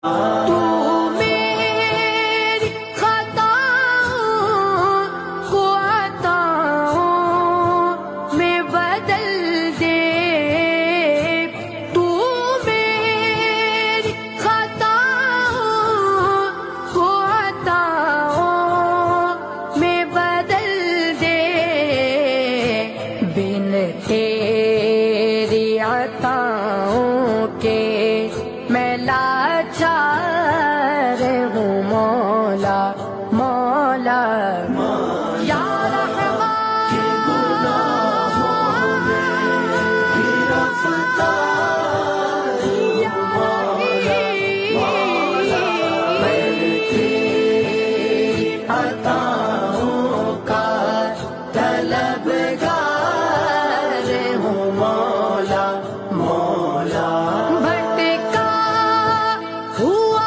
تو میری خطاؤں کو عطاؤں میں بدل دے، تو میری خطاؤں کو عطاؤں میں بدل دے، بن تیری عطاؤں کے میں لاچار ہوں مولا مولا یا رحمان، کہ گناہوں میں گرفتار ہوں مولا مولا، میں تیری عطاؤں کا طلبگار ہوں مولا مولا، بھٹکا ہوا